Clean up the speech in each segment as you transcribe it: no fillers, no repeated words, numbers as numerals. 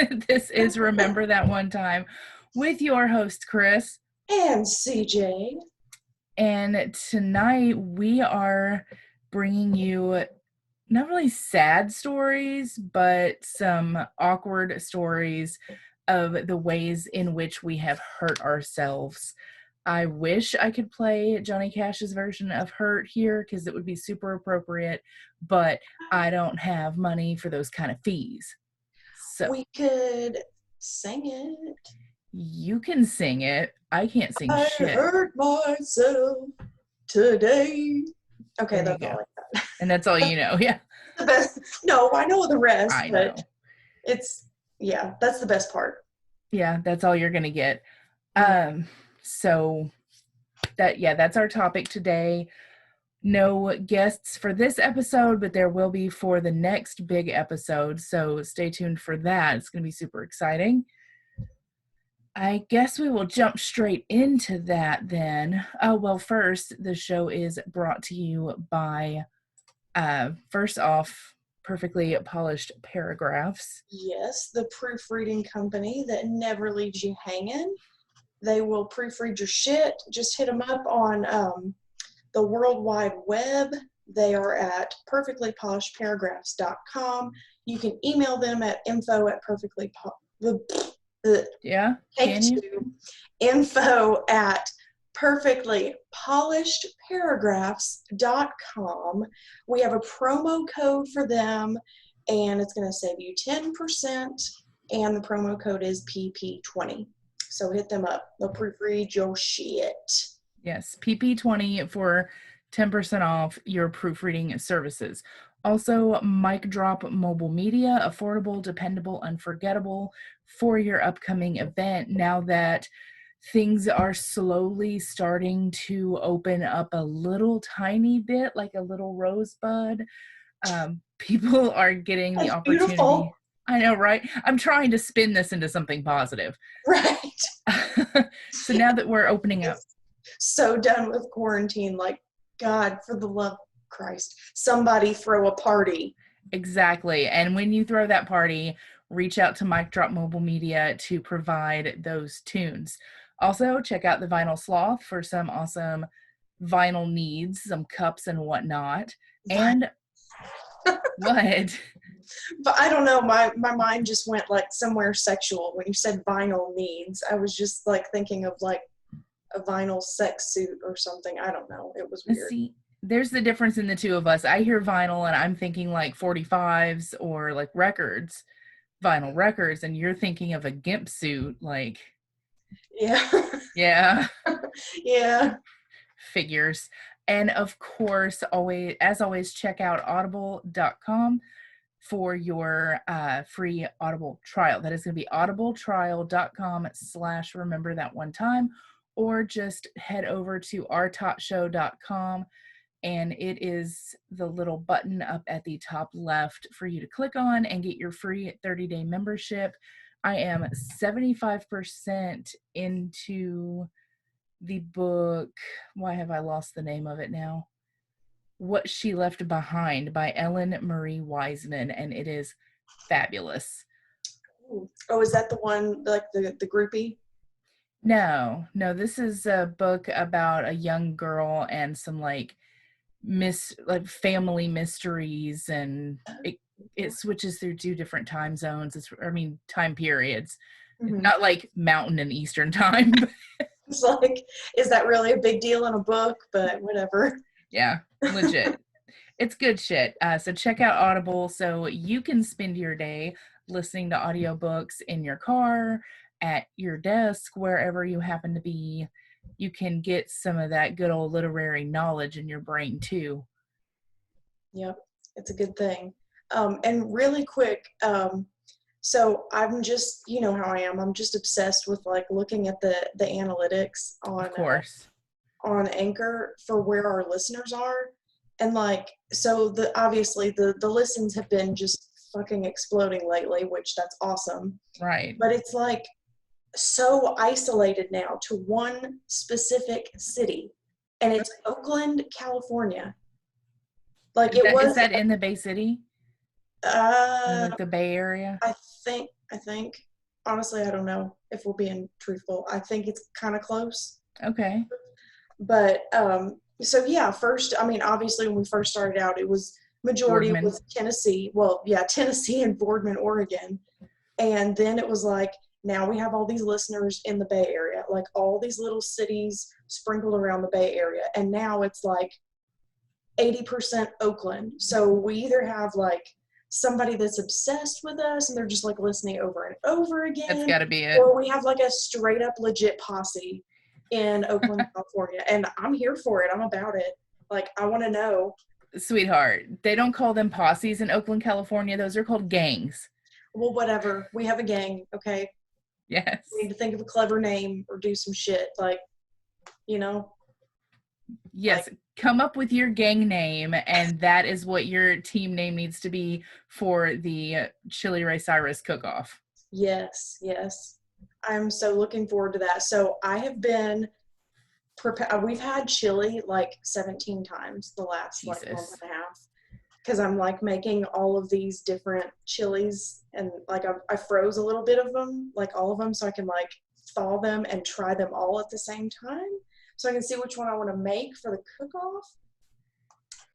This is Remember That One Time with your host, Chris. And CJ. And tonight we are bringing you not really sad stories, but some awkward stories of the ways in which we have hurt ourselves. I wish I could play Johnny Cash's version of Hurt here because it would be super appropriate, but I don't have money for those kind of fees. So we could sing it. You can sing it. I can't sing I shit. hurt myself today. Okay, that's all I got. And that's all you know, yeah. The best. No, I know the rest, I know. but that's the best part. Yeah, that's all you're gonna get. So that's our topic today. No guests for this episode, but there will be for the next big episode. So stay tuned for that. It's gonna be super exciting. I guess we will jump straight into that then. First, the show is brought to you by, first off, Perfectly Polished Paragraphs. Yes, the proofreading company that never leaves you hanging. They will proofread your shit. Just hit them up on the World Wide Web. They are at perfectlypolishedparagraphs.com. You can email them at info@perfectlypolishedparagraphs.com. We have a promo code for them, and it's going to save you 10%, and the promo code is PP20. So hit them up. They'll proofread your shit. Yes, PP20 for 10% off your proofreading services. Also, Mic Drop Mobile Media, affordable, dependable, unforgettable for your upcoming event. Now that things are slowly starting to open up a little tiny bit, like a little rosebud, people are getting the opportunity. Beautiful. I know, right? I'm trying to spin this into something positive. Right. So now that we're opening up. So done with quarantine. Like, God, for the love of Christ, somebody throw a party. Exactly. And when you throw that party, reach out to Mic Drop Mobile Media to provide those tunes. Also, check out the Vinyl Sloth for some awesome vinyl needs, some cups and whatnot. And what? But I don't know, my mind just went like somewhere sexual when you said vinyl needs. I was just like thinking of like a vinyl sex suit or something. I don't know. It was weird. See, there's the difference in the two of us. I hear vinyl and I'm thinking like 45s or like records, vinyl records, and you're thinking of a gimp suit, like. Yeah. Yeah. Yeah. Figures. And of course, as always, check out audible.com for your free Audible trial. That is going to be audibletrial.com/rememberthatonetime, or just head over to ourtotshow.com, and it is the little button up at the top left for you to click on and get your free 30-day membership. I am 75% into the book. Why have I lost the name of it now? What She Left Behind by Ellen Marie Wiseman, and it is fabulous. Oh, is that the one, like the groupie? No, this is a book about a young girl and some like family mysteries, and it switches through 2 different time zones. Time periods. Mm-hmm. Not like Mountain and Eastern time. It's like, is that really a big deal in a book? But whatever. Yeah, legit. It's good shit. So check out Audible so you can spend your day listening to audiobooks in your car, at your desk, wherever you happen to be. You can get some of that good old literary knowledge in your brain too. Yep, it's a good thing. And really quick, so I'm just, you know how I am. I'm just obsessed with like looking at the analytics on, of course, on Anchor for where our listeners are. And like, so obviously the listens have been just fucking exploding lately, which that's awesome. Right. But it's like so isolated now to one specific city, and it's Oakland, California. Like is that in the Bay City? Like the Bay Area? I think I think. Honestly, I don't know if we're being truthful. I think it's kind of close. Okay. But so yeah, first, I mean, obviously when we first started out, it was majority Boardman. with Tennessee. Well, yeah, Tennessee and Boardman, Oregon. And then it was like, now we have all these listeners in the Bay Area, like all these little cities sprinkled around the Bay Area. And now it's like 80% Oakland. So we either have like somebody that's obsessed with us and they're just like listening over and over That's again, got to be it. or we have like a straight up legit posse in Oakland, California. And I'm here for it. I'm about it. Like, I want to know. Sweetheart, they don't call them posses in Oakland, California. Those are called gangs. Well, whatever. We have a gang, okay? We need Yes. to think of a clever name or do some shit. Like, you know, like, Yes. Come up with your gang name, and that is what your team name needs to be for the Chili Ray Cyrus cook-off. yes, yes. I'm so looking forward to that. So I have been we've had chili like 17 times the last like month Jesus. and a half because I'm like making all of these different chilies and like I froze a little bit of them, like all of them, so I can like thaw them and try them all at the same time so I can see which one I want to make for the cook-off.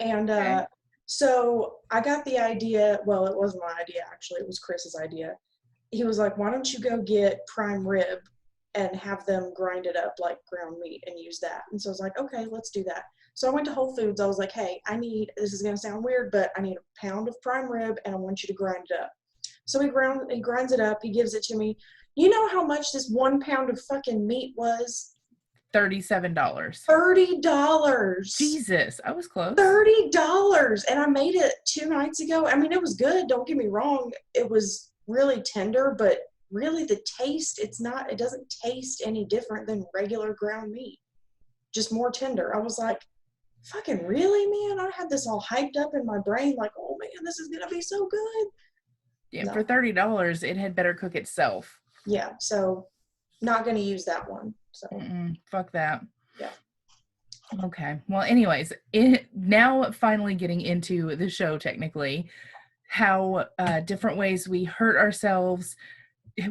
And Okay. so I got the idea. Well, it wasn't my idea actually, it was Chris's idea. He was like, why don't you go get prime rib and have them grind it up like ground meat and use that? And so I was like, okay, let's do that. So I went to Whole Foods. I was like, hey, this is going to sound weird, but I need a pound of prime rib and I want you to grind it up. So he grinds it up. He gives it to me. You know how much this 1 pound of fucking meat was? $37. $30. Jesus. I was close. $30. And I made it 2 nights ago. I mean, it was good. Don't get me wrong. It was really tender, but really the taste, it doesn't taste any different than regular ground meat, just more tender. I was like, fucking really, man? I had this all hyped up in my brain, like, oh man, this is gonna be so good. Yeah, No, for $30, it had better cook itself. yeah, so not gonna use that one. So Fuck that. yeah. Okay. Well, anyways, now finally getting into the show technically, how different ways we hurt ourselves.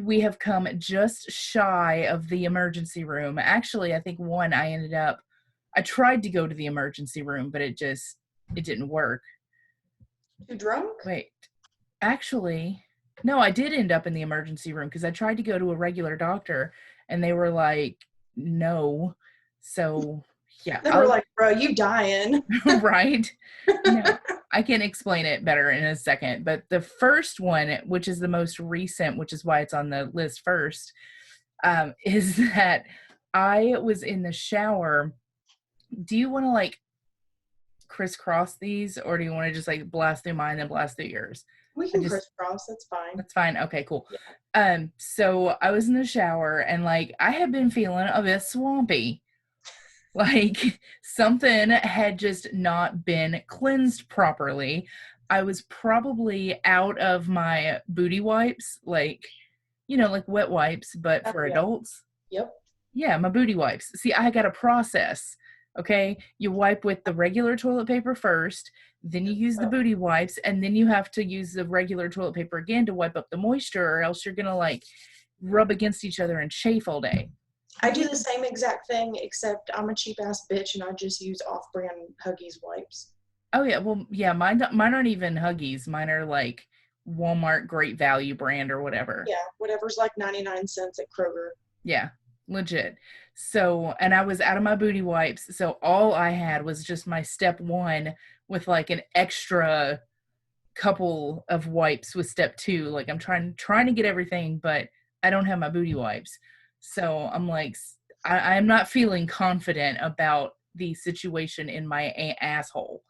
We have come just shy of the emergency room. Actually, I think I tried to go to the emergency room, but it didn't work. Too drunk? Wait, actually, no, I did end up in the emergency room because I tried to go to a regular doctor and they were like, no. So, yeah, They were like, bro, you dying. right? No, I can explain it better in a second. But the first one, which is the most recent, which is why it's on the list first, is that I was in the shower. Do you want to like crisscross these, or do you want to just like blast through mine and blast through yours? We I can just crisscross, that's fine. That's fine. Okay, cool. Yeah. So I was in the shower and like I had been feeling a bit swampy. Like something had just not been cleansed properly. I was probably out of my booty wipes, like, like wet wipes, but Oh, for yeah. adults. Yep. Yeah, my booty wipes. See, I got a process. Okay. You wipe with the regular toilet paper first, then you use the Oh, booty wipes, and then you have to use the regular toilet paper again to wipe up the moisture, or else you're going to like rub against each other and chafe all day. I do the same exact thing, except I'm a cheap ass bitch and I just use off brand Huggies wipes. Oh yeah, well yeah, mine aren't even Huggies. Mine are like Walmart Great Value brand or whatever. Yeah, whatever's like 99 cents at Kroger. Yeah, legit. So, and I was out of my booty wipes, so all I had was just my step 1 with like an extra couple of wipes with step 2. Like I'm trying to get everything, but I don't have my booty wipes. So, I'm like I am not feeling confident about the situation in my asshole.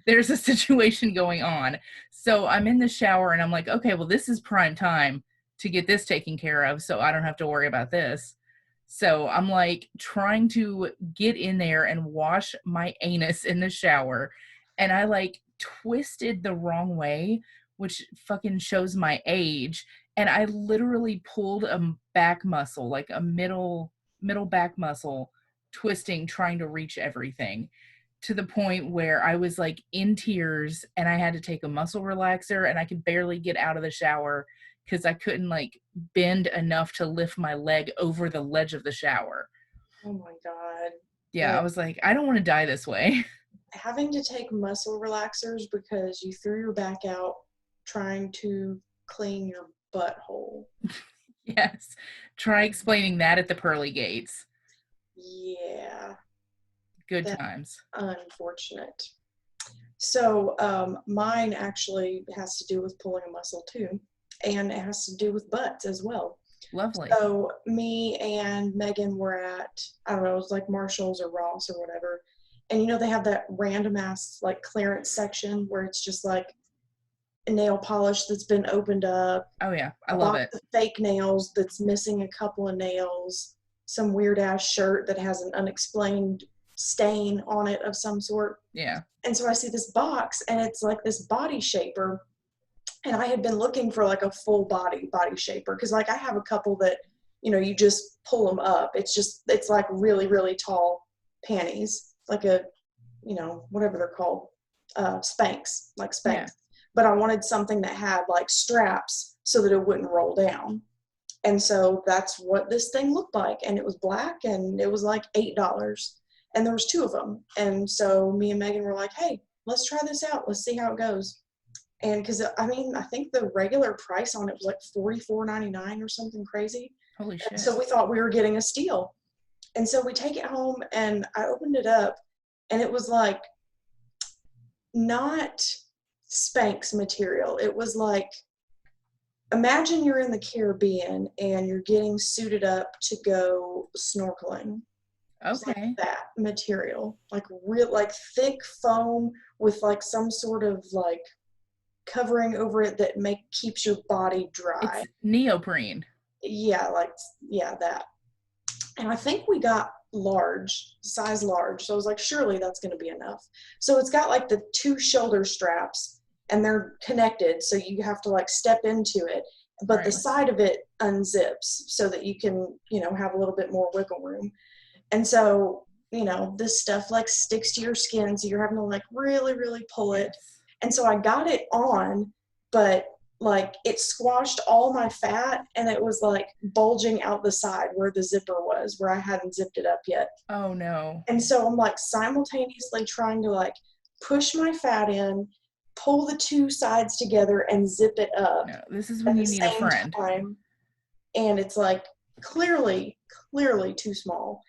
There's a situation going on. So I'm in the shower and I'm like, okay, well, this is prime time to get this taken care of so I don't have to worry about this. So I'm like trying to get in there and wash my anus in the shower. And I like twisted the wrong way, which fucking shows my age. And I literally pulled a back muscle, like a middle back muscle, twisting, trying to reach everything. to the point where I was like in tears and I had to take a muscle relaxer and I could barely get out of the shower because I couldn't like bend enough to lift my leg over the ledge of the shower. Oh my God. Yeah, I Like was like, I don't want to die this way. having to take muscle relaxers because you threw your back out trying to clean your butthole. Yes. Try explaining that at the pearly gates. Yeah, Good that's times. unfortunate. So mine actually has to do with pulling a muscle too, and it has to do with butts as well. Lovely. So me and Megan were at, I don't know, it was like Marshall's or Ross or whatever. And you know, they have that random ass like clearance section where it's just like nail polish that's been opened up, Oh yeah, I a love box it. of fake nails that's missing a couple of nails, some weird ass shirt that has an unexplained stain on it of some sort. Yeah. And so I see this box and it's like this body shaper. And I had been looking for like a full body shaper because like I have a couple that, you know, you just pull them up. It's like really, really tall panties, like a, you know, whatever they're called, Spanx, like Yeah. Spanx. But I wanted something that had like straps so that it wouldn't roll down. And so that's what this thing looked like. And it was black and it was like $8. And there was two of them. And so me and Megan were like, hey, let's try this out. Let's see how it goes. And because I mean, I think the regular price on it was like $44.99 or something crazy. Holy And shit. so we thought we were getting a steal. And so we take it home and I opened it up and it was like not Spanx material. It was like, imagine you're in the Caribbean and you're getting suited up to go snorkeling. It's like Okay. that material, like real, like thick foam with like some sort of like covering over it that keeps your body dry. It's neoprene. Yeah, like yeah, that. And I think we got large, size large. So I was like, surely that's going to be enough. So it's got like the two shoulder straps and they're connected. So you have to like step into it. But the Right. side of it unzips so that you can, you know, have a little bit more wiggle room. And so, you know, this stuff like sticks to your skin. So you're having to like really, really pull it. Yes. And so I got it on, but like it squashed all my fat and it was like bulging out the side where the zipper was, where I hadn't zipped it up yet. Oh no. And so I'm like simultaneously trying to like push my fat in, pull the two sides together and zip it up No. This is at when the you need a same friend. time. And it's like clearly, clearly too small.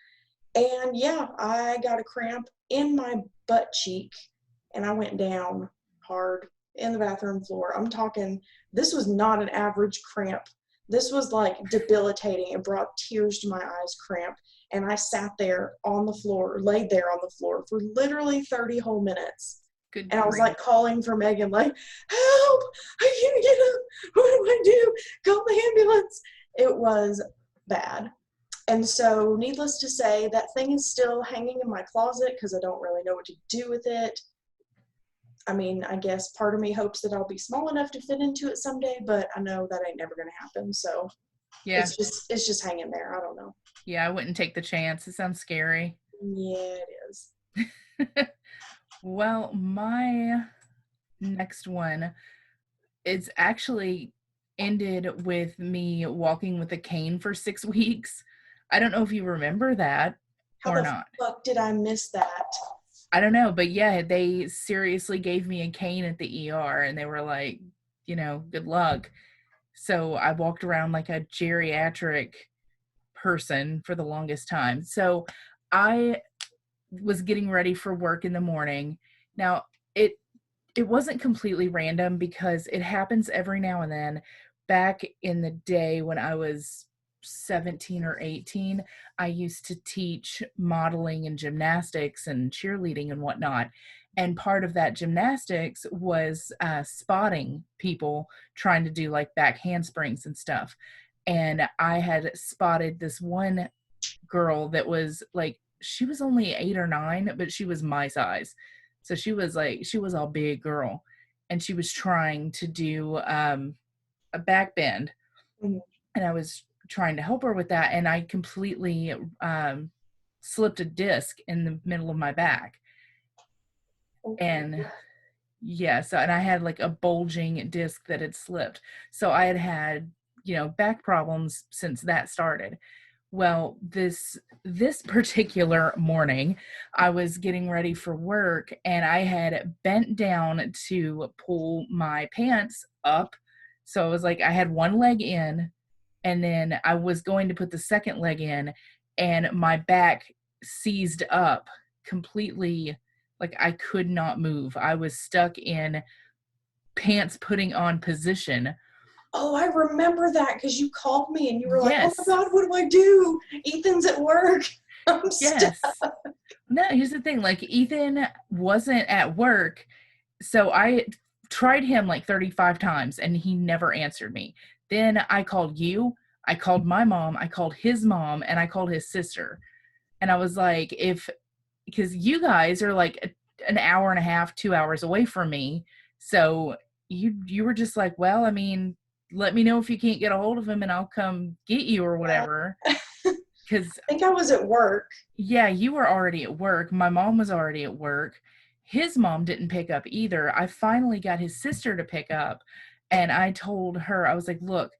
And yeah, I got a cramp in my butt cheek and I went down hard in the bathroom floor. I'm talking, this was not an average cramp. This was like debilitating. It brought tears to my eyes, cramp. And I sat there on the floor, laid there on the floor for literally 30 whole minutes. Good And I was grief. like calling for Megan, like, help, I can't get up. What do I do? Call the ambulance. It was bad. And so, needless to say, that thing is still hanging in my closet because I don't really know what to do with it. I mean, I guess part of me hopes that I'll be small enough to fit into it someday, but I know that ain't never going to happen. So Yeah. it's just hanging there. I don't know. Yeah, I wouldn't take the chance. It sounds scary. Yeah, it is. Well, my next one is actually ended with me walking with a cane for 6 weeks. I don't know if you remember that How or the not. fuck did I miss that? I don't know, but yeah, they seriously gave me a cane at the ER and they were like, good luck. So I walked around like a geriatric person for the longest time. So I was getting ready for work in the morning. Now, it it wasn't completely random because it happens every now and then. Back in the day when I was 17 or 18, I used to teach modeling and gymnastics and cheerleading and whatnot. And part of that gymnastics was spotting people trying to do like back handsprings and stuff. And I had spotted this one girl that was like, she was only 8 or 9, but she was my size. So she was a big girl and she was trying to do a back bend. Mhm. And I was trying to help her with that. And I completely slipped a disc in the middle of my back. And yeah, so and I had like a bulging disc that had slipped. So I had had, back problems since that started. Well, this particular morning, I was getting ready for work and I had bent down to pull my pants up. So I was like I had one leg in and then I was going to put the second leg in and my back seized up completely, like I could not move. I was stuck in pants putting on position. Oh, I remember that because you called me and you were like, "Oh my Yes. God, what do I do? Ethan's at work. I'm stuck." Yes. No, here's the thing, like, Ethan wasn't at work, so I tried him, like, 35 times, and he never answered me. Then I called you, I called my mom, I called his mom, and I called his sister, and I was like, "If" because you guys are, like, an hour and a half, 2 hours away from me, so you were just like, "Well, I mean, let me know if you can't get a hold of him, and I'll come get you or Yeah. whatever." I 'Cause think I was at work. yeah, you were already at work. My mom was already at work. His mom didn't pick up either. I finally got his sister to pick up, and I told her, I was like, "Look,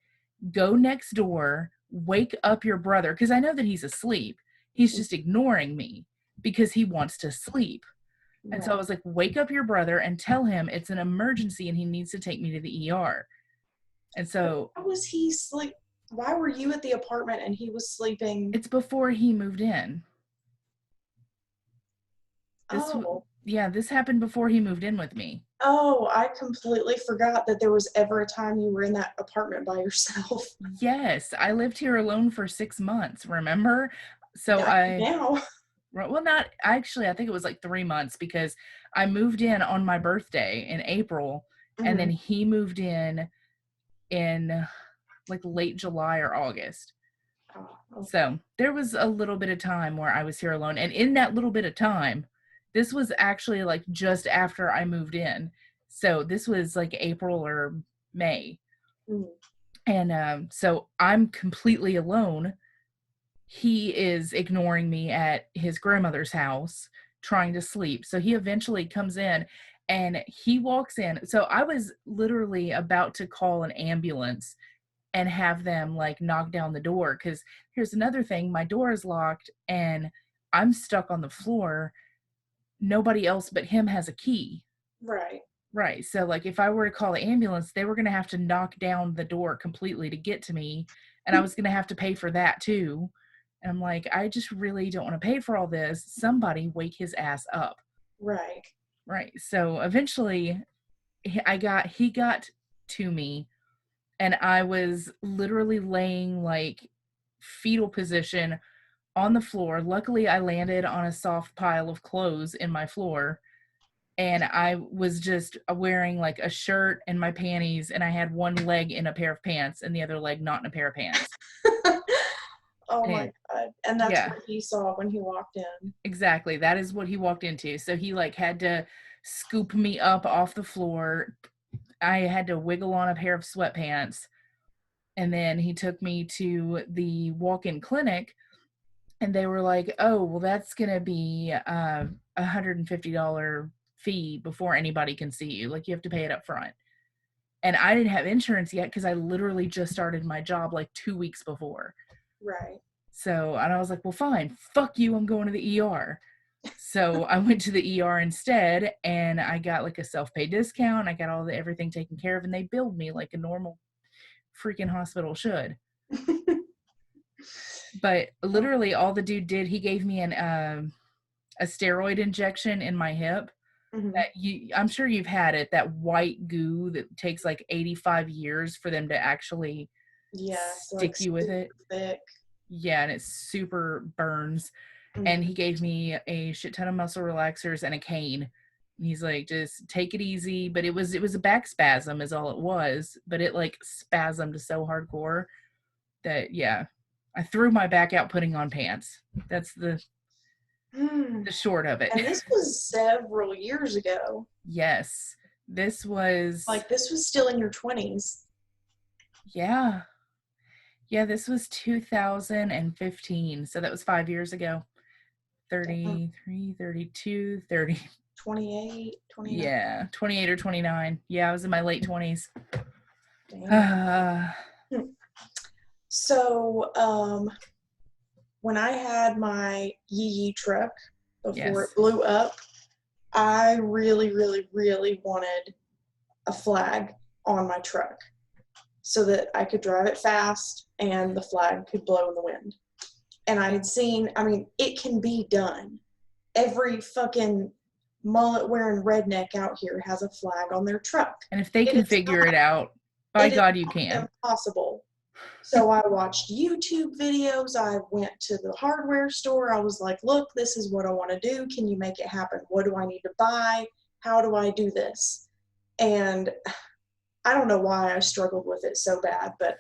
go next door, wake up your brother, because I know that he's asleep. He's just ignoring me because he wants to sleep." And so I Right. was like, "Wake up your brother and tell him it's an emergency and he needs to take me to the ER." And so How was he sleep? Why were you at the apartment and he was sleeping? it's before he moved in. This Oh, yeah, this happened before he moved in with me. oh, I completely forgot that there was ever a time you were in that apartment by yourself. Yes, I lived here alone for 6 months, remember? So I do I now. well, not actually, I think it was like 3 months because I moved in on my birthday in April, and then Mhm. he moved in, like, late July or August. Oh, okay. So, there was a little bit of time where I was here alone, and in that little bit of time, this was actually, like, just after I moved in. So, this was, like, April or May, Mm, and, so I'm completely alone. He is ignoring me at his grandmother's house trying to sleep. So he eventually comes in and he walks in. So I was literally about to call an ambulance and have them like knock down the door because here's another thing, my door is locked and I'm stuck on the floor. Nobody else but him has a key. right. Right. So, like, if I were to call the ambulance, they were going to have to knock down the door completely to get to me. And I was going to have to pay for that too. And I'm like, I just really don't want to pay for all this. Somebody wake his ass up. Right. Right. So eventually he got to me and I was literally laying like fetal position on the floor. Luckily, I landed on a soft pile of clothes in my floor and I was just wearing like a shirt and my panties, and I had one leg in a pair of pants and the other leg not in a pair of pants. Oh my And God. And that's yeah, what he saw when he walked in. exactly. That is what he walked into. So he like had to scoop me up off the floor. I had to wiggle on a pair of sweatpants. And then he took me to the walk-in clinic and they were like, "Oh, well, that's going to be $150 fee before anybody can see you. Like you have to pay it up front." And I didn't have insurance yet because I literally just started my job like 2 weeks before. Right. So, and I was like, "Well, fine. Fuck you. I'm going to the ER." So, I went to the ER instead and I got like a self-pay discount. I got all the everything taken care of and they billed me like a normal freaking hospital should. But Oh, literally all the dude did, he gave me a steroid injection in my hip mhm. that I'm sure you've had it, that white goo that takes like 85 years for them to actually Yeah, it's like stick you with super it. thick. Yeah, and it super burns. And Mhm. he gave me a shit ton of muscle relaxers and a cane. And he's like, just take it easy. But it was a back spasm is all it was. But it like spasmed so hardcore that yeah. I threw my back out putting on pants. That's Hmm. the short of it. And this was several years ago. Yes. This was Like this was still in your 20s. yeah. Yeah, this was 2015. So that was 5 years ago. Damn. 33, 32, 30. 28, 29. Yeah, 28 or 29. Yeah, I was in my late 20s. Damn. So, when I had my Yee Yee truck before it Yes. blew up, I really, really, really wanted a flag on my truck so that I could drive it fast and the flag could blow in the wind. And I had seen, I mean, it can be done. Every fucking mullet wearing redneck out here has a flag on their truck. And if they It can is figure not, it out, by it is God, you not can. impossible. So I watched YouTube videos. I went to the hardware store. I was like, look, this is what I want to do. Can you make it happen? What do I need to buy? How do I do this? And I don't know why I struggled with it so bad, but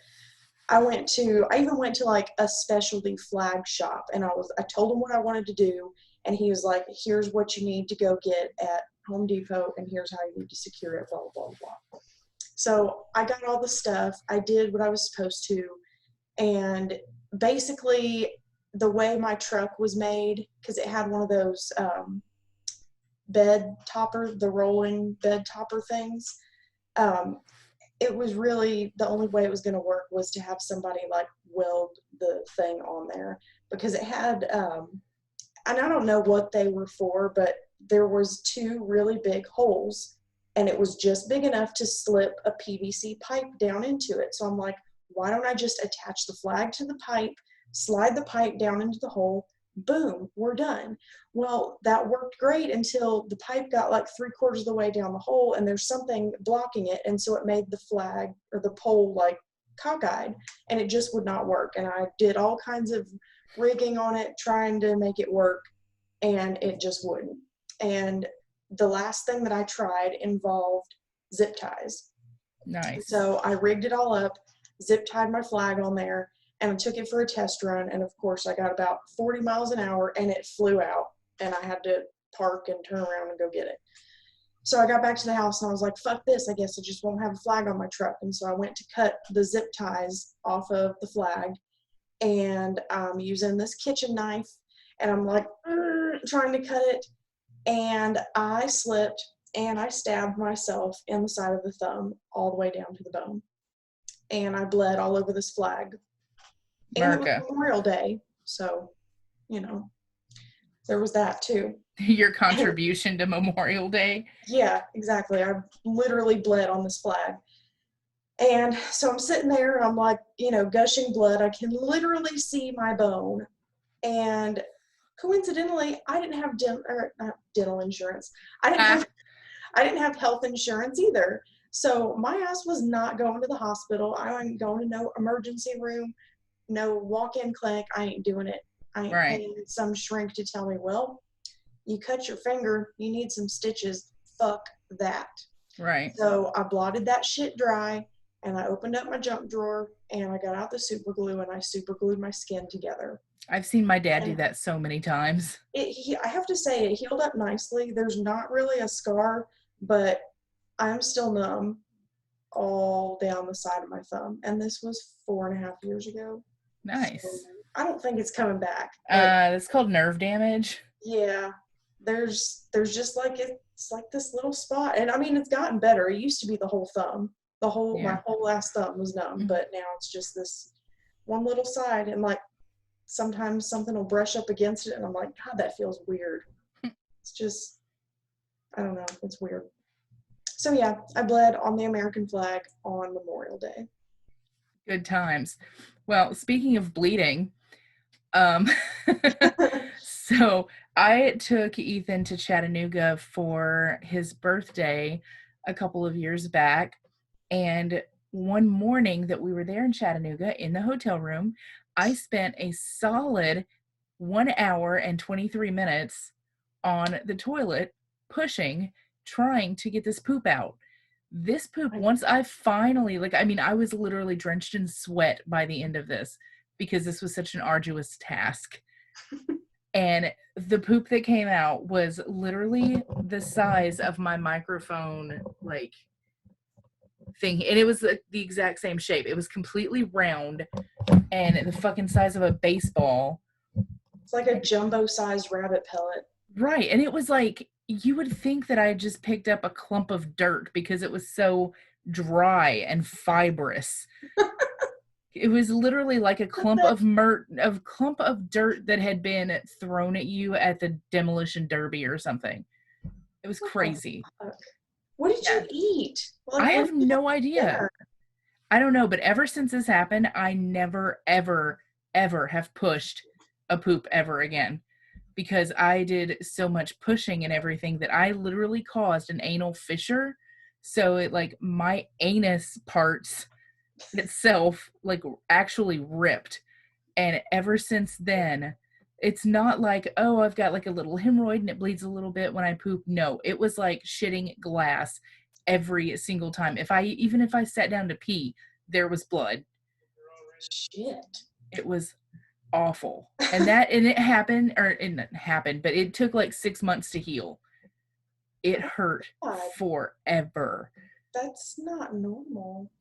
I even went to like a specialty flag shop, and I told him what I wanted to do, and he was like, here's what you need to go get at Home Depot, and here's how you need to secure it, blah, blah, blah, blah. So I got all the stuff. I did what I was supposed to, and basically the way my truck was made, because it had one of those bed topper, the rolling bed topper things, um, it was really the only way it was going to work was to have somebody like weld the thing on there, because it had and I don't know what they were for, but there was two really big holes, and it was just big enough to slip a PVC pipe down into it. So I'm like, why don't I just attach the flag to the pipe, slide the pipe down into the hole, boom, we're done. Well, that worked great until the pipe got like 3/4 of the way down the hole, and there's something blocking it, and so it made the flag or the pole like cockeyed, and it just would not work. And I did all kinds of rigging on it, trying to make it work, and it just wouldn't. And the last thing that I tried involved zip ties. Nice. So I rigged it all up, zip tied my flag on there, and I took it for a test run. And of course, I got about 40 miles an hour, and it flew out, and I had to park and turn around and go get it. So I got back to the house, and I was like, fuck this, I guess I just won't have a flag on my truck. And so I went to cut the zip ties off of the flag, and I'm using this kitchen knife, and I'm like trying to cut it, and I slipped, and I stabbed myself in the side of the thumb all the way down to the bone, and I bled all over this flag. And it was America. Memorial Day, so there was that too. Your contribution to Memorial Day. Yeah, exactly. I literally bled on this flag. And so I'm sitting there, and I'm like, gushing blood. I can literally see my bone. And coincidentally, I didn't have not dental insurance. I didn't have health insurance either. So my ass was not going to the hospital. I ain't going to no emergency room, no walk-in clinic. I ain't doing it. I ain't paying some shrink to tell me, well, you cut your finger, you need some stitches. Fuck that. Right. So I blotted that shit dry, and I opened up my junk drawer, and I got out the super glue, and I super glued my skin together. I've seen my dad do that so many times. I have to say, it healed up nicely. There's not really a scar, but I'm still numb all down the side of my thumb. And this was 4.5 years ago. Nice. So I don't think it's coming back. It's called nerve damage. Yeah. There's just like, it's like this little spot. And I mean, it's gotten better. It used to be the whole thumb. My whole last thumb was numb, but now it's just this one little side. And like, sometimes something will brush up against it, and I'm like, God, that feels weird. It's just, I don't know, it's weird. So yeah, I bled on the American flag on Memorial Day. Good times. Well, speaking of bleeding, so I took Ethan to Chattanooga for his birthday a couple of years back, and one morning that we were there in Chattanooga in the hotel room, I spent a solid 1 hour and 23 minutes on the toilet trying to get this poop out. This poop, once I finally, I was literally drenched in sweat by the end of this because this was such an arduous task. And the poop that came out was literally the size of my microphone, thing. And it was the exact same shape. It was completely round and the fucking size of a baseball. It's like a jumbo-sized rabbit pellet. Right. And it was like, You would think that I just picked up a clump of dirt because it was so dry and fibrous. It was literally like a But clump that, of clump of dirt that had been thrown at you at the demolition derby or something. It was what the crazy. fuck? What did you Yeah. eat? Like, I what have did you have no for idea. dinner? I don't know, but ever since this happened, I never, ever, ever have pushed a poop ever again because I did so much pushing and everything that I literally caused an anal fissure. So it like my anus parts itself like actually ripped. And ever since then, it's not like, oh, I've got like a little hemorrhoid and it bleeds a little bit when I poop. No, it was like shitting glass every single time. Even if I sat down to pee, there was blood. Shit. It was awful. And it happened, or it didn't happen, but it took like 6 months to heal. It Oh hurt God, forever. that's not normal.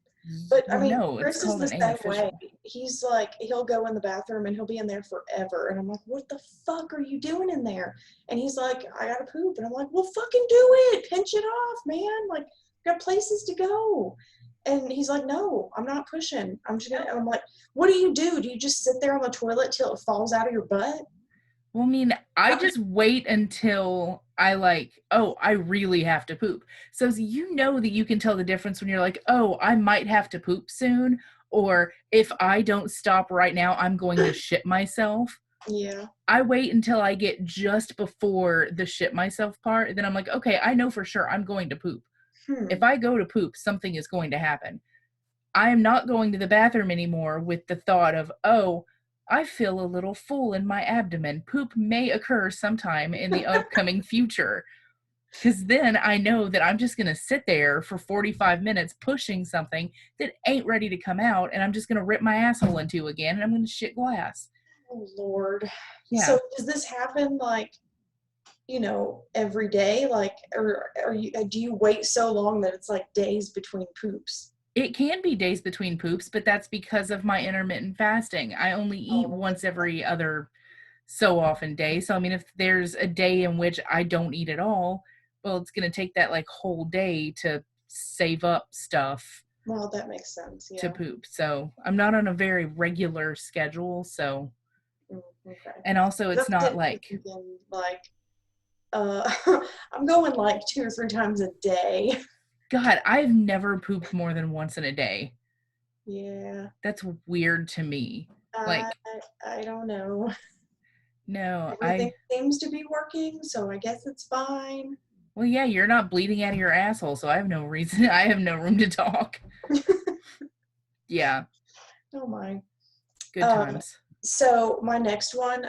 But I Well, mean, no, it's Chris is called the an anal same way. fissure. He's like, he'll go in the bathroom and he'll be in there forever. And I'm like, what the fuck are you doing in there? And he's like, I gotta poop. And I'm like, well, fucking do it. Pinch it off, man. Like, got places to go. And he's like, no, I'm not pushing. I'm just gonna, and I'm like, what do you do? Do you just sit there on the toilet till it falls out of your butt? Well, I mean, I How could just wait until I like, oh, I really have to poop. So you know that you can tell the difference when you're like, oh, I might have to poop soon, or if I don't stop right now, I'm going to shit myself. yeah. I wait until I get just before the shit myself part, and then I'm like, okay, I know for sure I'm going to poop. If Hmm. I go to poop, something is going to happen. I am not going to the bathroom anymore with the thought of, oh, I feel a little full in my abdomen. Poop may occur sometime in the upcoming future. Because then I know that I'm just going to sit there for 45 minutes pushing something that ain't ready to come out, and I'm just going to rip my asshole into again, and I'm going to shit glass. Oh Lord. So Yeah. does this happen like, every day? Like, or are you, do you wait so long that it's like days between poops? It can be days between poops, but that's because of my intermittent fasting. I only eat Oh, once every other so often day. So I mean, if there's a day in which I don't eat at all, well, it's going to take that like whole day to save up stuff well, that makes sense. to Yeah. poop. So I'm not on a very regular schedule. So, Okay. and also 'Cause it's I'm not sitting here like, thinking like, uh, I'm going like 2 or 3 times a day. God, I've never pooped more than once in a day. Yeah. That's weird to me. I Like, I don't know. no, Everything seems to be working, so I guess it's fine. well, yeah, you're not bleeding out of your asshole. So I have no reason, I have no room to talk. Yeah, Oh my. good Um, times. so my next one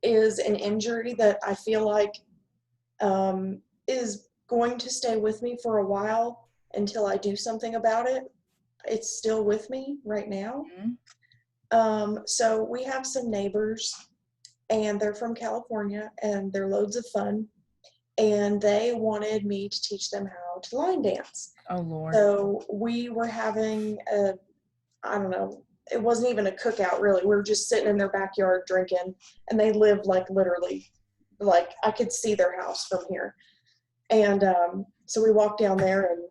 is an injury that I feel like is going to stay with me for a while until I do something about it. It's still with me right now. Mhm. So we have some neighbors, and they're from California, and they're loads of fun. And they wanted me to teach them how to line dance. Oh, Lord. So we were having a, I don't know, it wasn't even a cookout really. We were just sitting in their backyard drinking, and they lived like literally, like I could see their house from here. And so we walked down there and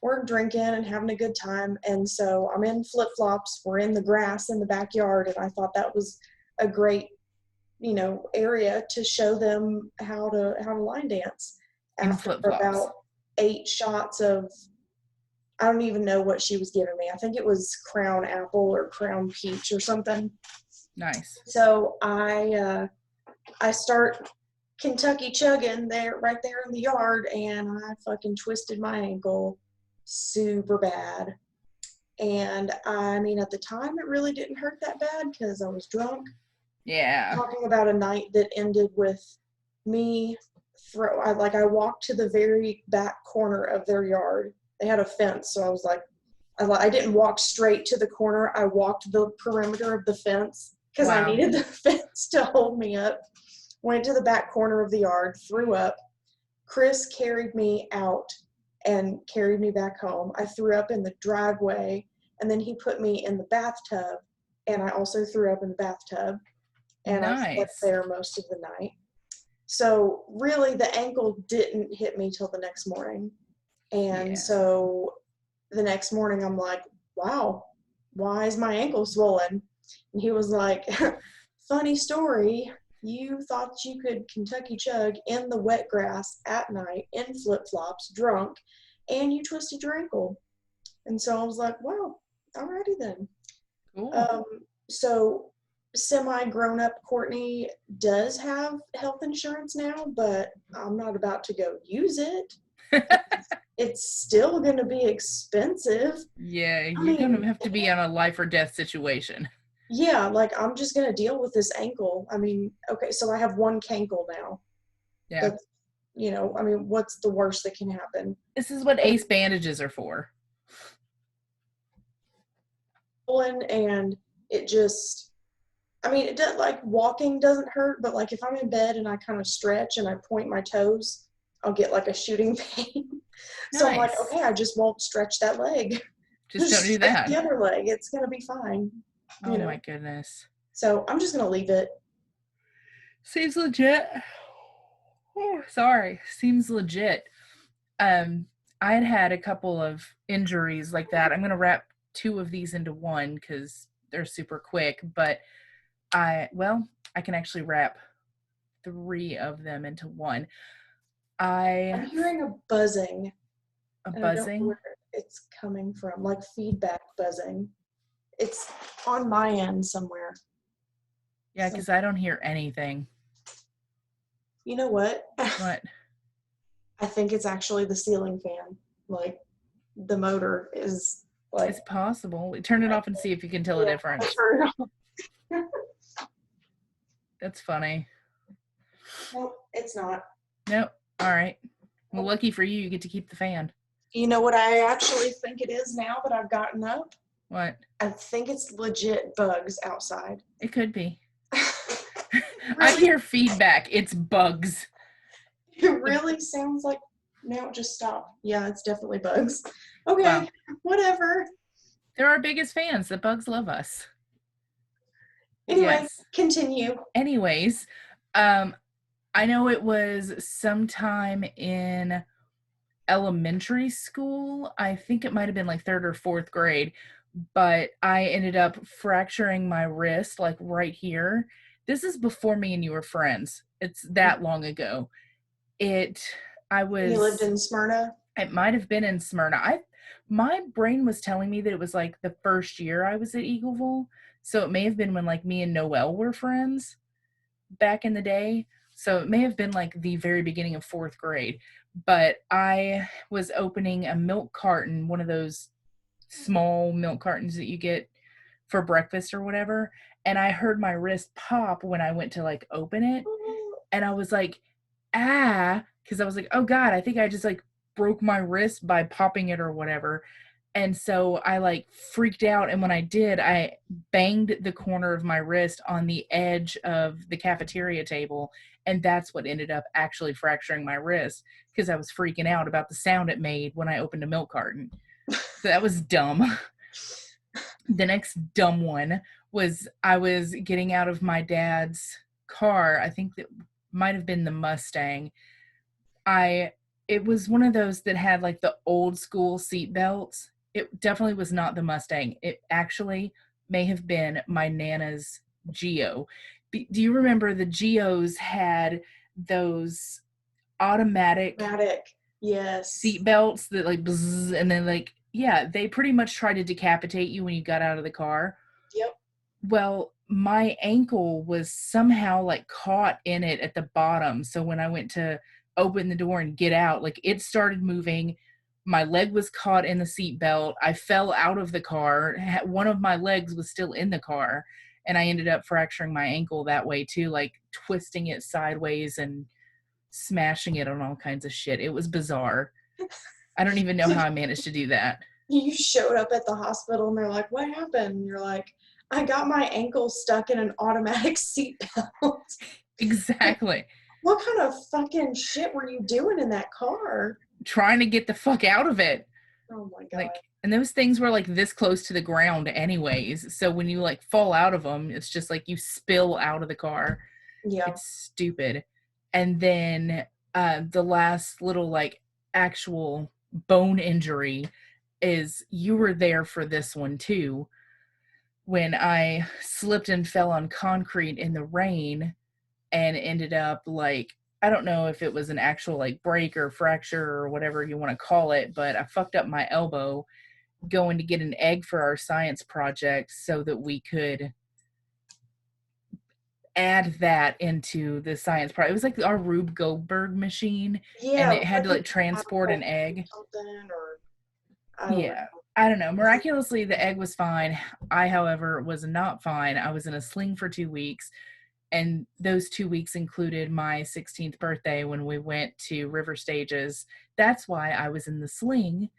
we're drinking and having a good time. And so I'm in flip flops. We're in the grass in the backyard, and I thought that was a great, area to show them how to line dance. In After flip flops. about 8 shots of, I don't even know what she was giving me. I think it was Crown Apple or Crown Peach or something. Nice. So I start Kentucky chugging there right there in the yard, and I fucking twisted my ankle super bad. And I mean, at the time, it really didn't hurt that bad because I was drunk. Yeah. Talking about a night that ended with me I walked to the very back corner of their yard. They had a fence, so I was like, I didn't walk straight to the corner. I walked the perimeter of the fence because I Wow. needed the fence to hold me up. Went to the back corner of the yard, threw up. Chris carried me out and carried me back home. I threw up in the driveway, and then he put me in the bathtub, and I also threw up in the bathtub, and I slept Nice. there most of the night. So really the ankle didn't hit me till the next morning. And Yeah. so the next morning I'm like, wow, why is my ankle swollen? And he was like, funny story. You thought you could Kentucky chug in the wet grass at night in flip flops, drunk, and you twisted your ankle. And so I was like, wow, alrighty then. Cool. Um, so semi grown up Courtney does have health insurance now, but I'm not about to go use it. It's still going to be expensive. Yeah, I you're gonna mean, have to be on a life or death situation. yeah, like I'm just going to deal with this ankle. I mean, okay, so I have one cankle now. Yeah. That's, I mean, what's the worst that can happen? This is what And ace bandages are for. and it just, I mean, it does, like walking doesn't hurt, but like if I'm in bed and I kind of stretch and I point my toes, I'll get like a shooting pain. So I'm like, Nice. okay, I just won't stretch that leg. Just don't Just do stretch that. the other leg. It's gonna be fine, you Oh my know. goodness. So I'm just gonna leave it. Seems legit. Oh, sorry. Seems legit. Um, I had a couple of injuries like that. I'm gonna wrap two of these into one because they're super quick, but I can actually wrap three of them into one. I'm I hearing a buzzing, a and I don't know buzzing. where it's coming from, like feedback buzzing. It's on my end somewhere. Yeah, So because I don't hear anything. you know what? What? I think it's actually the ceiling fan. Like the motor is like, It's possible. Turn it off and see if you can tell a yeah, I difference. turned it off. That's funny. Nope, it's not. Nope. All right. Well, lucky for you, you get to keep the fan. You know what I actually think it is now that I've gotten up? What? I think it's legit bugs outside. It could be. I Really, hear feedback. It's bugs. it really sounds like, now just stop. Yeah, it's definitely bugs. Okay, Wow. whatever. They're our biggest fans. The bugs love us. Anyway, Yes. continue. Anyways, um, I know it was sometime in elementary school. I think it might have been like third or fourth grade, but I ended up fracturing my wrist like right here. This is before me and you were friends. It's that long ago. It, I You lived was, in Smyrna? it might have been in Smyrna. My brain was telling me that it was like the first year I was at Eagleville. So it may have been when like me and Noelle were friends back in the day. So it may have been like the very beginning of fourth grade. But I was opening a milk carton, one of those small milk cartons that you get for breakfast or whatever. And I heard my wrist pop when I went to like open it. And I was like, ah, because I was like, oh God, I think I just like broke my wrist by popping it or whatever. And so I like freaked out. And when I did, I banged the corner of my wrist on the edge of the cafeteria table. And that's what ended up actually fracturing my wrist because I was freaking out about the sound it made when I opened a milk carton. So that was dumb. The next dumb one was I was getting out of my dad's car. I think that might have been the Mustang. I it was one of those that had like the old school seat belts. It definitely was not the Mustang. It actually may have been my Nana's Geo. Do you remember the Geos had those automatic Dramatic. Yes. seat belts that like bzz, and then like yeah, they pretty much try to decapitate you when you got out of the car. Yep. Well, my ankle was somehow like caught in it at the bottom. So when I went to open the door and get out, like it started moving. My leg was caught in the seat belt. I fell out of the car. One of my legs was still in the car. And I ended up fracturing my ankle that way too, like twisting it sideways and smashing it on all kinds of shit. It was bizarre. I don't even know So how I managed to do that. you showed up at the hospital and they're like, what happened? And you're like, I got my ankle stuck in an automatic seat belt. Like, Exactly. what kind of fucking shit were you doing in that car? Trying to get the fuck out of it. Oh my God. Like, and those things were like this close to the ground anyways. So when you like fall out of them, it's just like you spill out of the car. Yeah. It's stupid. And then the last little like actual bone injury is you were there for this one too, when I slipped and fell on concrete in the rain and ended up like, I don't know if it was an actual like break or fracture or whatever you want to call it, but I fucked up my elbow going to get an egg for our science project so that we could add that into the science project. It was like our Rube Goldberg machine, and Yeah, it had I to think like transport an egg. something, or I don't Yeah. know. I don't know. Miraculously, the egg was fine. I, however, was not fine. I was in a sling for 2 weeks, and those 2 weeks included my 16th birthday when we went to River Stages. That's why I was in the sling,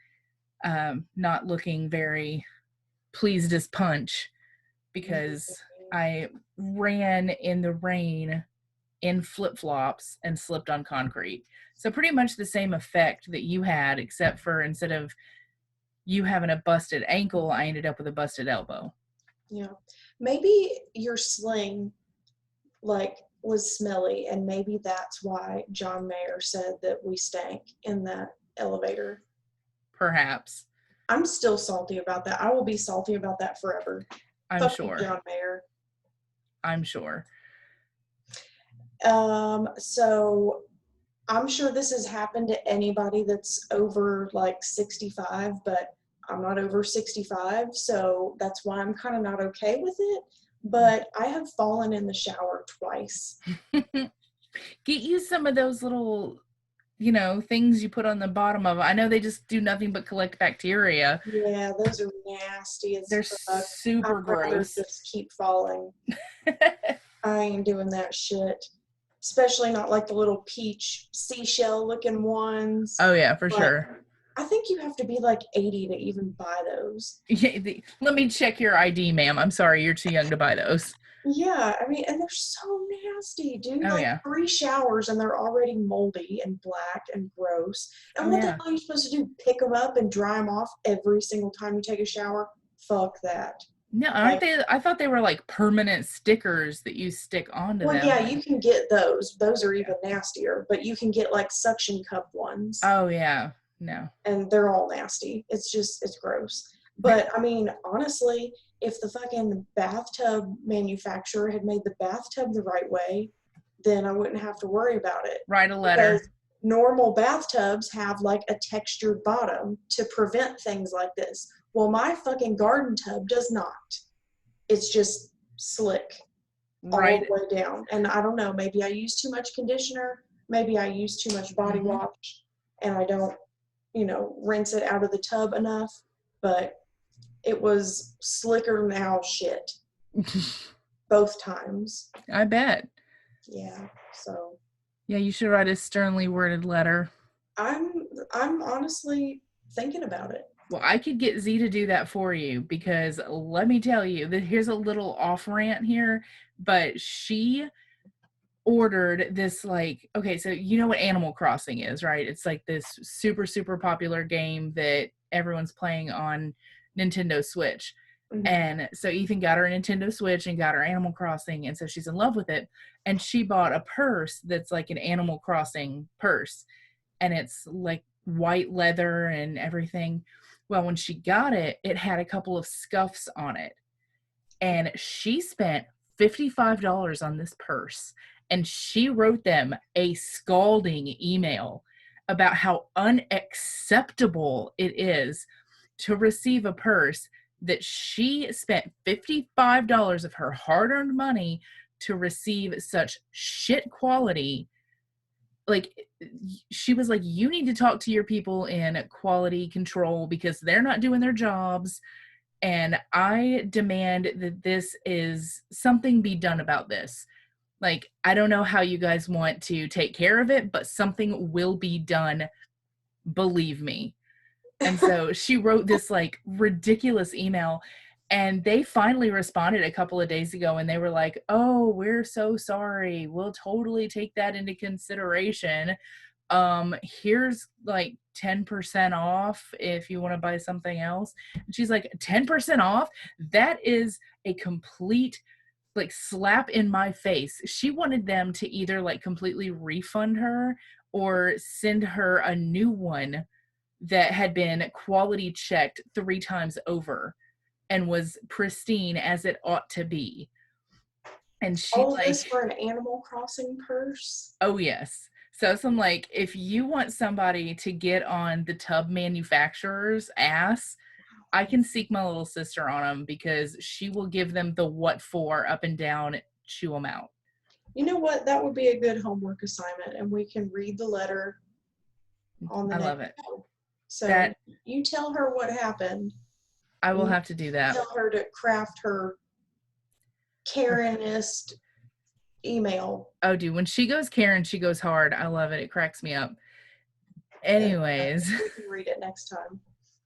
not looking very pleased as punch, because I ran in the rain in flip flops and slipped on concrete. So, pretty much the same effect that you had, except for instead of you having a busted ankle, I ended up with a busted elbow. Yeah. Maybe your sling like was smelly, and maybe that's why John Mayer said that we stank in that elevator. Perhaps. I'm still salty about that. I will be salty about that forever. I'm Fuck you, sure. John Mayer. I'm sure. So I'm sure this has happened to anybody that's over like 65, but I'm not over 65, so that's why I'm kind of not okay with it. But I have fallen in the shower twice. Get you some of those little, things you put on the bottom of it. I know they just do nothing but collect bacteria. Yeah, those are nasty They're as fuck. I'd super rather gross. just keep falling. I ain't doing that shit. Especially not like the little peach seashell looking ones. Oh, yeah, for But sure. I think you have to be like 80 to even buy those. Yeah, let me check your ID, ma'am. I'm sorry, you're too young to buy those. Yeah, I mean, and they're so nasty, dude. Oh, Like yeah. 3 showers and they're already moldy and black and gross. And Oh, what the yeah. hell are you supposed to do? Pick them up and dry them off every single time you take a shower? Fuck that. No, aren't Like, they? I thought they were like permanent stickers that you stick onto well, them. yeah, you can get those. Those are Yeah. even nastier, but you can get like suction cup ones, Oh, yeah. No. and they're all nasty. It's just, it's gross. But I mean, honestly, if the fucking bathtub manufacturer had made the bathtub the right way, then I wouldn't have to worry about it. Write a Because letter. normal bathtubs have like a textured bottom to prevent things like this. Well, my fucking garden tub does not. It's just slick all Write. the way down. And I don't know, maybe I use too much conditioner, maybe I use too much body Mm-hmm. wash, and I don't, rinse it out of the tub enough. But it was slicker now shit both times. I bet. Yeah. So Yeah, you should write a sternly worded letter. I'm I'm honestly thinking about it. Well, I could get Z to do that for you, because let me tell you that here's a little off rant here, but she ordered this, like, okay, so you know what Animal Crossing is, right? It's like this super super popular game that everyone's playing on Nintendo Switch. Mhm. And so Ethan got her a Nintendo Switch and got her Animal Crossing, and so she's in love with it, and she bought a purse that's like an Animal Crossing purse, and it's like white leather and everything. Well, when she got it, it had a couple of scuffs on it, and she spent $55 on this purse, and she wrote them a scalding email about how unacceptable it is to receive a purse that she spent $55 of her hard-earned money to receive such shit quality. Like, she was like, you need to talk to your people in quality control because they're not doing their jobs, and I demand that this is something be done about this. Like, I don't know how you guys want to take care of it, but something will be done, believe me. And so she wrote this like ridiculous email, and they finally responded a couple of days ago, and they were like, "Oh, we're so sorry. We'll totally take that into consideration. Here's like 10% off if you want to buy something else." And she's like, 10% off? That is a complete like slap in my face. She wanted them to either like completely refund her or send her a new one that had been quality checked 3 times over and was pristine as it ought to be. And she All of like, this for an Animal Crossing purse? oh yes. So I'm like, if you want somebody to get on the tub manufacturer's ass, I can seek my little sister on them because she will give them the what for up and down, chew them out. You know what? That would be a good homework assignment, and we can read the letter on the I next love it. show. So That you tell her what happened. I will You have to do that. tell her to craft her Karenist email. Oh, dude, when she goes Karen, she goes hard. I love it. It cracks me up. And Anyways, we can read it next time.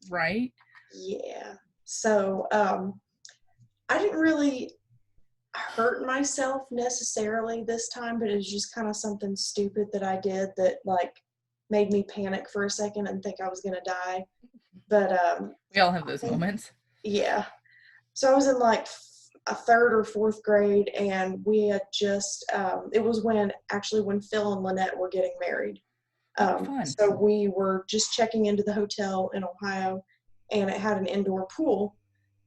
right? Yeah. So I didn't really hurt myself necessarily this time, but it was just kind of something stupid that I did that like made me panic for a second and think I was gonna die. But We all have I those think, moments. yeah. So I was in like a third or fourth grade, and we had just it was when Phil and Lynette were getting married. Oh, fun. So we were just checking into the hotel in Ohio, and it had an indoor pool.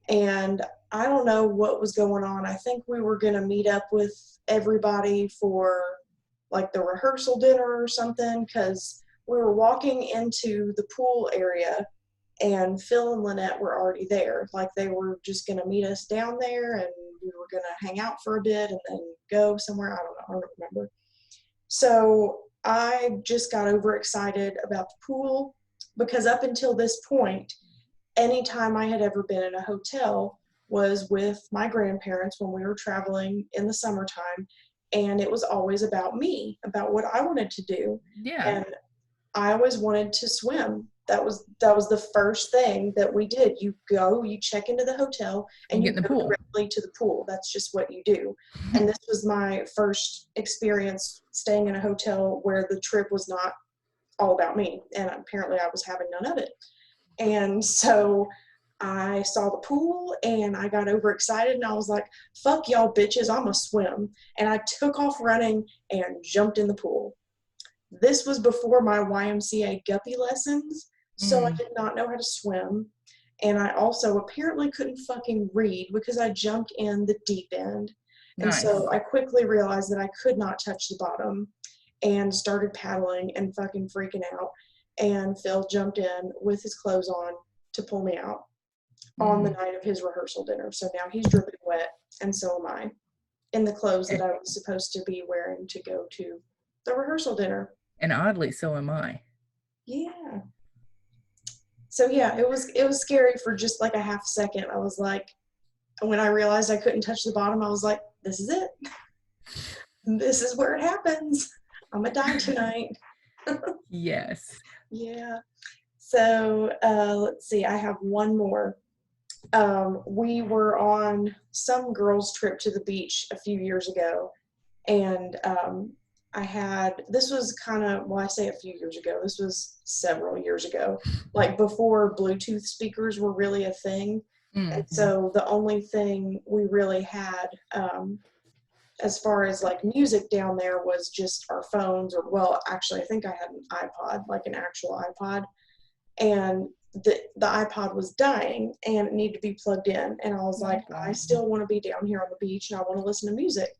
And I don't know what was going on. I think we were going to meet up with everybody for like the rehearsal dinner or something, because we were walking into the pool area and Phil and Lynette were already there. Like they were just going to meet us down there and we were going to hang out for a bit and then go somewhere. I don't know. I don't remember. So I just got overexcited about the pool because up until this point, anytime I had ever been in a hotel was with my grandparents when we were traveling in the summertime. And it was always about me, about what I wanted to do. Yeah. And I always wanted to swim. That was the first thing that we did. You check into the hotel, And and get you in the go pool. directly to the pool. That's just what you do. And this was my first experience staying in a hotel where the trip was not all about me. And apparently I was having none of it. And so I saw the pool and I got overexcited and I was like, fuck y'all bitches, I'm gonna swim. And I took off running and jumped in the pool. This was before my YMCA guppy lessons, so I did not know how to swim. And I also apparently couldn't fucking read because I jumped in the deep end. And Nice. so I quickly realized that I could not touch the bottom and started paddling and fucking freaking out. And Phil jumped in with his clothes on to pull me out on the night of his rehearsal dinner. So now he's dripping wet, and so am I, in the clothes that I was supposed to be wearing to go to the rehearsal dinner. And oddly, so am I. Yeah. So yeah, it was scary for just like a half second. I was like, when I realized I couldn't touch the bottom, I was like, this is it. This is where it happens. I'm gonna die tonight. Yes. Yeah. So let's see, I have one more. We were on some girls' trip to the beach a few years ago, and this was kind of, well, I say a few years ago, this was several years ago, like before Bluetooth speakers were really a thing. And so the only thing we really had as far as like music down there was just our phones, or well, actually, I think I had an iPod, like an actual iPod. And the iPod was dying and it needed to be plugged in. And I was like, I still want to be down here on the beach and I want to listen to music.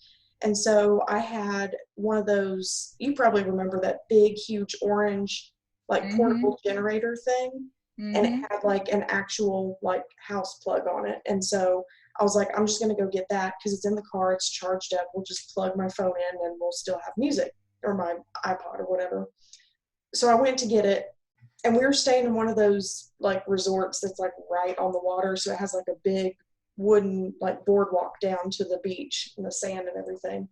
And so I had one of those, you probably remember that big, huge orange, like portable generator thing. And it had like an actual like house plug on it. And so I was like, I'm just going to go get that because it's in the car, it's charged up. We'll just plug my phone in and we'll still have music, or my iPod or whatever. So I went to get it. And we were staying in one of those like resorts that's like right on the water. So it has like a big wooden like boardwalk down to the beach and the sand and everything.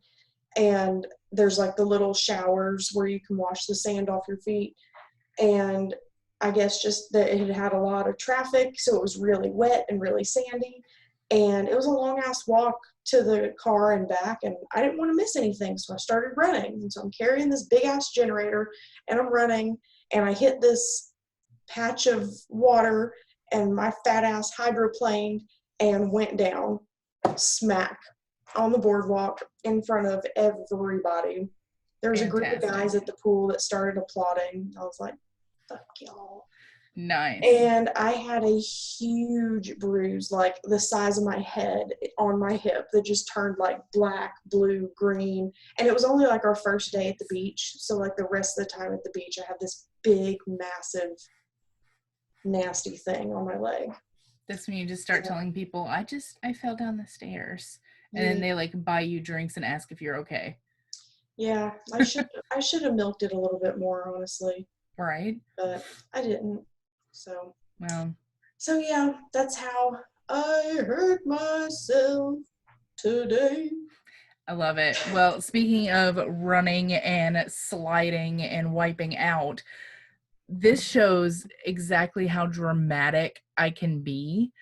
And there's like the little showers where you can wash the sand off your feet. And I guess just that it had a lot of traffic. So it was really wet and really sandy. And it was a long ass walk to the car and back. And I didn't want to miss anything. So I started running. And so I'm carrying this big ass generator and I'm running. And I hit this patch of water and my fat ass hydroplaned and went down smack. on the boardwalk in front of everybody. There was a group of Fantastic. guys at the pool that started applauding. I was like, fuck y'all. Nice. And I had a huge bruise, like the size of my head on my hip that just turned like black, blue, green. And it was only like our first day at the beach. So like the rest of the time at the beach, I have this big, massive, nasty thing on my leg. That's when you just start telling people, I fell down the stairs. And then Yeah. they like buy you drinks and ask if you're okay. Yeah, I should have milked it a little bit more, honestly, Right? but I didn't. So Well, so yeah, that's how I hurt myself today. I love it. Well, speaking of running and sliding and wiping out, this shows exactly how dramatic I can be.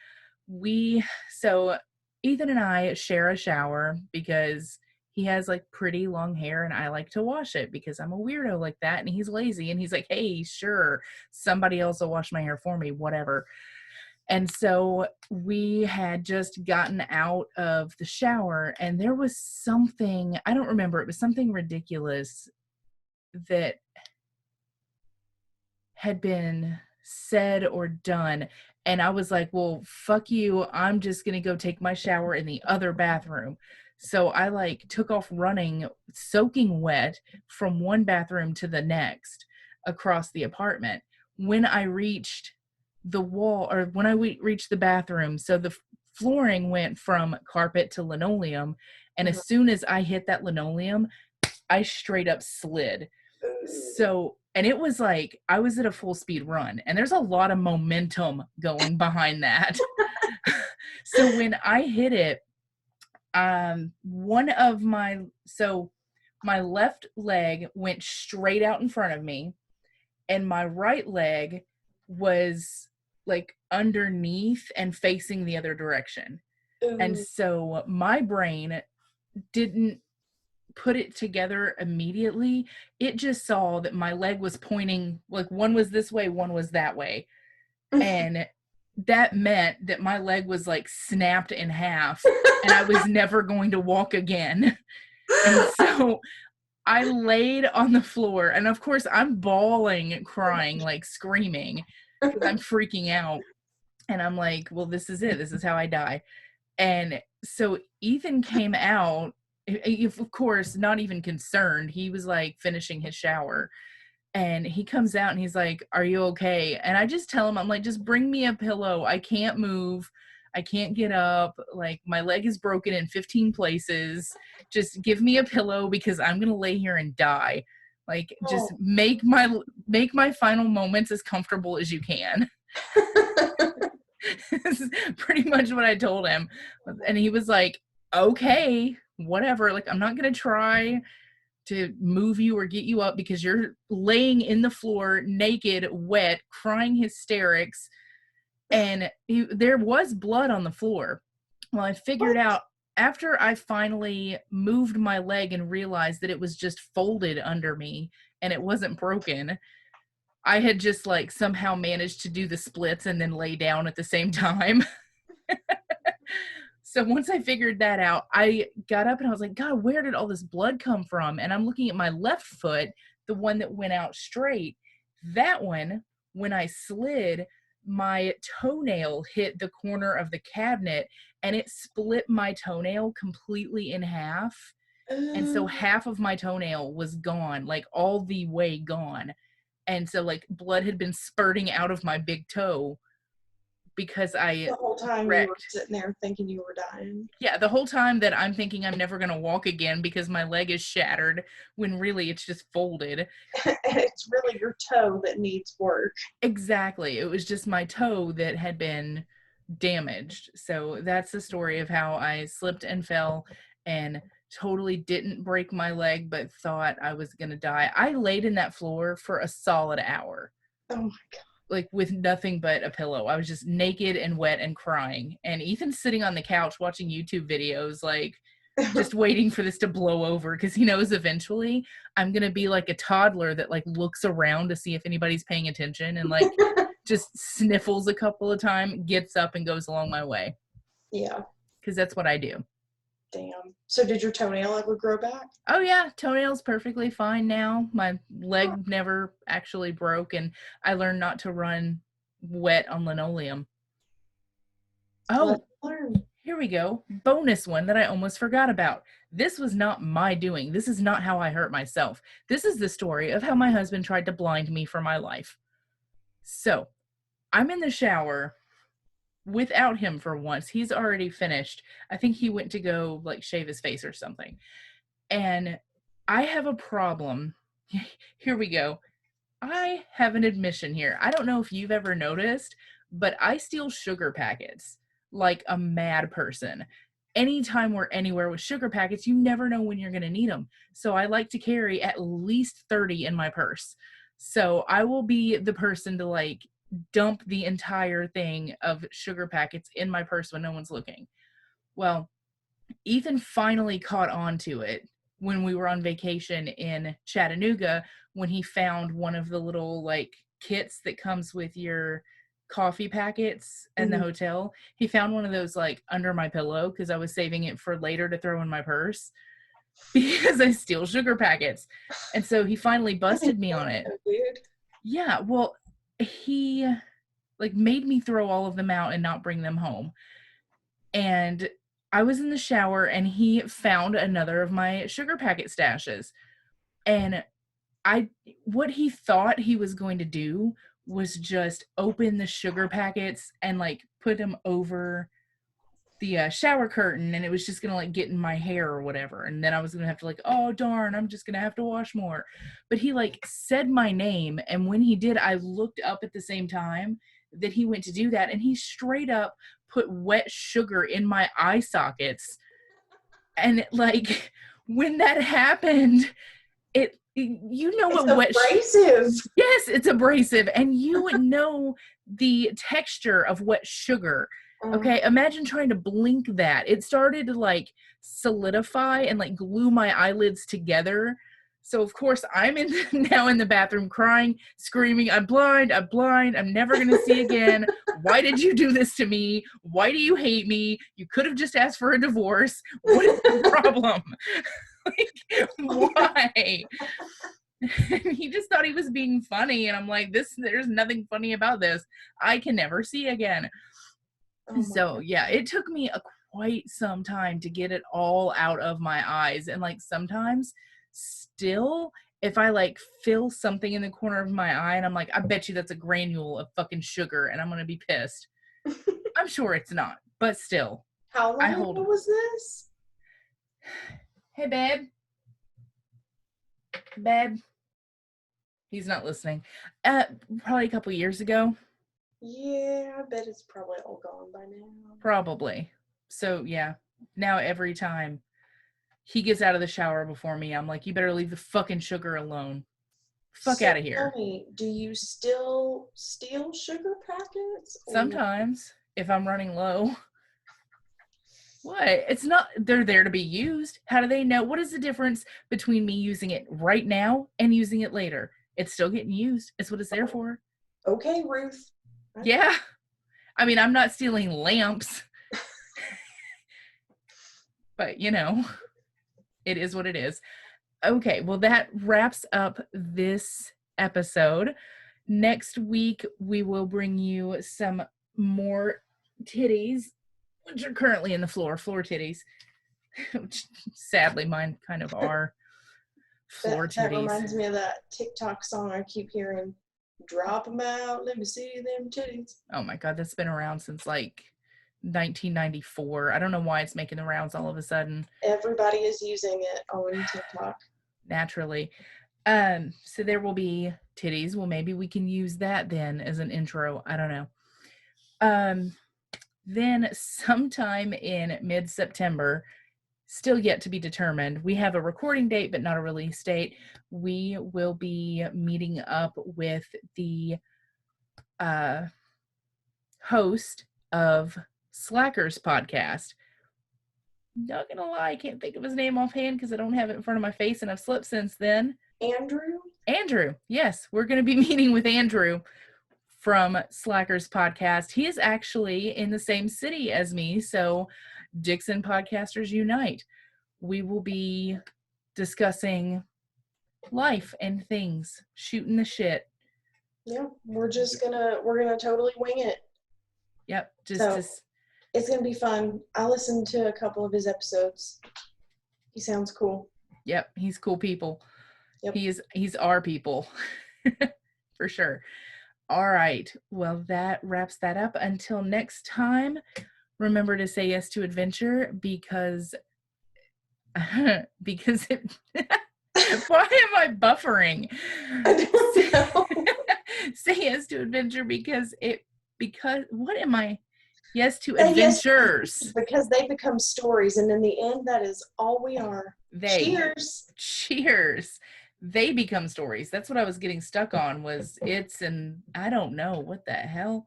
So Ethan and I share a shower because he has like pretty long hair and I like to wash it because I'm a weirdo like that and he's lazy and he's like, "Hey, sure, somebody else will wash my hair for me, whatever." And so we had just gotten out of the shower and there was something, I don't remember, it was something ridiculous that had been said or done. And I was like, well, fuck you. I'm just going to go take my shower in the other bathroom. So I like took off running, soaking wet from one bathroom to the next across the apartment. When I reached the wall, or when I reached the bathroom, so the flooring went from carpet to linoleum. And Uh-huh. as soon as I hit that linoleum, I straight up slid. So, and it was like I was at a full speed run, and there's a lot of momentum going behind that. So when I hit it, one of my so my left leg went straight out in front of me, and my right leg was like underneath and facing the other direction. And Ooh. so my brain didn't put it together immediately. It just saw that my leg was pointing, like one was this way, one was that way. And that meant that my leg was like snapped in half and I was never going to walk again. And so I laid on the floor and of course I'm bawling, crying, like screaming because I'm freaking out. And I'm like, well, this is it. This is how I die. And so Ethan came out, of course, not even concerned. He was like finishing his shower. And he comes out and he's like, "Are you okay?" And I just tell him, I'm like, "Just bring me a pillow. I can't move. I can't get up. Like, my leg is broken in 15 places. Just give me a pillow because I'm going to lay here and die. Like, just Oh. make my final moments as comfortable as you can." This is pretty much what I told him. And he was like, "Okay, whatever. Like, I'm not going to try to move you or get you up because you're laying in the floor naked, wet, crying hysterics." And there was blood on the floor. Well, I figured What? out after I finally moved my leg and realized that it was just folded under me and it wasn't broken. I had just like somehow managed to do the splits and then lay down at the same time. So once I figured that out, I got up and I was like, God, where did all this blood come from? And I'm looking at my left foot, the one that went out straight. That one, when I slid, my toenail hit the corner of the cabinet and it split my toenail completely in half. And so Ooh. half of my toenail was gone, like all the way gone. And so like blood had been spurting out of my big toe because I The whole time you were wrecked. sitting there thinking you were dying. Yeah, the whole time that I'm thinking I'm never going to walk again because my leg is shattered when really it's just folded. And it's really your toe that needs work. Exactly. It was just my toe that had been damaged. So that's the story of how I slipped and fell and totally didn't break my leg, but thought I was going to die. I laid in that floor for a solid hour, Oh my god. like with nothing but a pillow. I was just naked and wet and crying. And Ethan's sitting on the couch watching YouTube videos, like just waiting for this to blow over because he knows eventually I'm going to be like a toddler that like looks around to see if anybody's paying attention and like just sniffles a couple of times, gets up and goes along my way Yeah. because that's what I do. Damn. So did your toenail ever grow back? Oh yeah, toenail's perfectly fine now. My Oh, leg never actually broke, and I learned not to run wet on linoleum. let's Oh, learn. here we go. Bonus one that I almost forgot about. This was not my doing. This is not how I hurt myself. This is the story of how my husband tried to blind me for my life. So, I'm in the shower without him for once. He's already finished. I think he went to go like shave his face or something. And I have a problem. Here we go. I have an admission here. I don't know if you've ever noticed, but I steal sugar packets like a mad person. Anytime we're anywhere with sugar packets, you never know when you're going to need them. So I like to carry at least 30 in my purse. So I will be the person to like dump the entire thing of sugar packets in my purse when no one's looking. Well, Ethan finally caught on to it when we were on vacation in Chattanooga when he found one of the little like kits that comes with your coffee packets in the Mhm. hotel. He found one of those like under my pillow because I was saving it for later to throw in my purse because I steal sugar packets. And so he finally I think busted me on that's it. so weird. Yeah, well, he like made me throw all of them out and not bring them home. And I was in the shower and he found another of my sugar packet stashes. And I what he thought he was going to do was just open the sugar packets and like put them over the shower curtain, and it was just gonna like get in my hair or whatever, and then I was gonna have to like, oh darn, I'm just gonna have to wash more. But he like said my name, and when he did, I looked up at the same time that he went to do that, and he straight up put wet sugar in my eye sockets. And like when that happened, it you know It's what abrasive. yes, it's abrasive, and you would know the texture of wet sugar. Uh, Okay, imagine trying to blink that. It started to like solidify and like glue my eyelids together. So of course I'm in now in the bathroom crying, screaming, I'm blind, I'm blind, I'm never going to see again. Why did you do this to me? Why do you hate me? You could have just asked for a divorce. What is the problem? Like, why? He just thought he was being funny, and I'm like, this there's nothing funny about this. I can never see again. oh my So god. yeah, it took me a quite some time to get it all out of my eyes. And like sometimes still if I like feel something in the corner of my eye and I'm like, I bet you that's a granule of fucking sugar, and I'm gonna be pissed. I'm sure it's not, but still, How I long hold. ago was this? Hey babe, babe. He's not listening. Probably a couple years ago. Yeah, I bet it's probably all gone by now. Probably. So yeah, now every time he gets out of the shower before me, I'm like, you better leave the fucking sugar alone. Fuck So out of tell here. me, do you still steal sugar packets or Sometimes, if I'm running low, what? It's not, they're there to be used. How do they know? What is the difference between me using it right now and using it later? It's still getting used. It's what it's there for. okay, Ruth? Yeah. I mean, I'm not stealing lamps, but you know, it is what it is. Okay, well, that wraps up this episode. Next week, we will bring you some more titties, which are currently in the floor titties, which sadly mine kind of are That floor that titties. reminds me of that TikTok song I keep hearing. Drop them out, let me see them titties. Oh my God, that's been around since like 1994. I don't know why it's making the rounds all of a sudden, Everybody is using it on TikTok. naturally. So there will be titties. Well, maybe we can use that then as an intro. I don't know. Um, then sometime in mid-September, still yet to be determined, we have a recording date, but not a release date. We will be meeting up with the uh, host of Slackers podcast. Not gonna lie, I can't think of his name offhand because I don't have it in front of my face and I've slept since then. Andrew? Andrew. Yes, we're going to be meeting with Andrew from Slackers podcast. He is actually in the same city as me, so Dixon Podcasters Unite. We will be discussing life and things, shooting the shit. Yeah, we're gonna totally wing it. Yep, So it's gonna be fun. I listened to a couple of his episodes. He sounds cool. Yep, he's cool people. Yep. He's our people. For sure. All right. Well, that wraps that up. Until next time, remember to say yes to adventure because because it why am I buffering? I don't know. Say yes to adventure because what am I? Yes to Say yes adventures. because they become stories, and in the end, that is all we are. Cheers. Cheers. They become stories. That's what I was getting stuck on was it's and I don't know what the hell.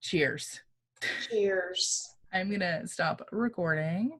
Cheers. Cheers. I'm gonna stop recording.